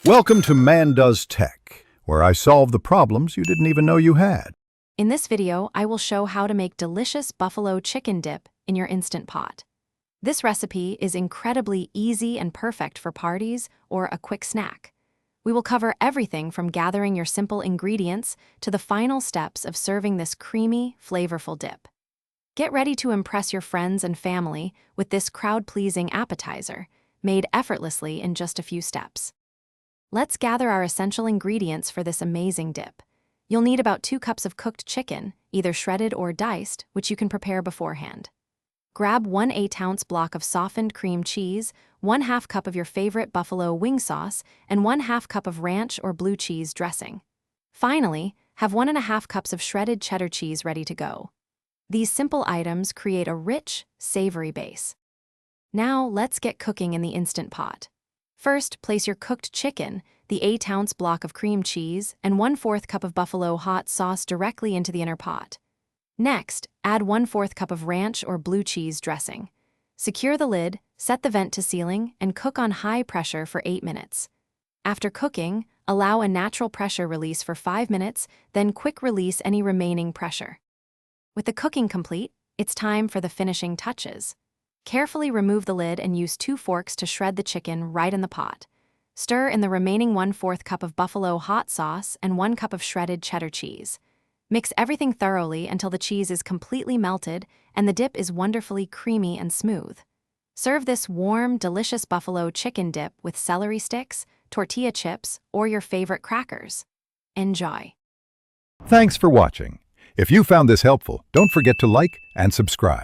Welcome to Man Does Tech, where I solve the problems you didn't even know you had. In this video, I will show how to make delicious buffalo chicken dip in your Instant Pot. This recipe is incredibly easy and perfect for parties or a quick snack. We will cover everything from gathering your simple ingredients to the final steps of serving this creamy, flavorful dip. Get ready to impress your friends and family with this crowd-pleasing appetizer, made effortlessly in just a few steps. Let's gather our essential ingredients for this amazing dip. You'll need about 2 cups of cooked chicken, either shredded or diced, which you can prepare beforehand. Grab 1 8-ounce block of softened cream cheese, 1/2 cup of your favorite buffalo wing sauce, and 1/2 cup of ranch or blue cheese dressing. Finally, have 1.5 cups of shredded cheddar cheese ready to go. These simple items create a rich, savory base. Now, let's get cooking in the Instant Pot. First, place your cooked chicken, the 8-ounce block of cream cheese, and 1/4 cup of buffalo hot sauce directly into the inner pot. Next, add 1/4 cup of ranch or blue cheese dressing. Secure the lid, set the vent to ceiling, and cook on high pressure for 8 minutes. After cooking, allow a natural pressure release for 5 minutes, then quick release any remaining pressure. With the cooking complete, it's time for the finishing touches. Carefully remove the lid and use 2 forks to shred the chicken right in the pot. Stir in the remaining 1/4 cup of buffalo hot sauce and 1 cup of shredded cheddar cheese. Mix everything thoroughly until the cheese is completely melted and the dip is wonderfully creamy and smooth. Serve this warm, delicious buffalo chicken dip with celery sticks, tortilla chips, or your favorite crackers. Enjoy. Thanks for watching. If you found this helpful, don't forget to like and subscribe.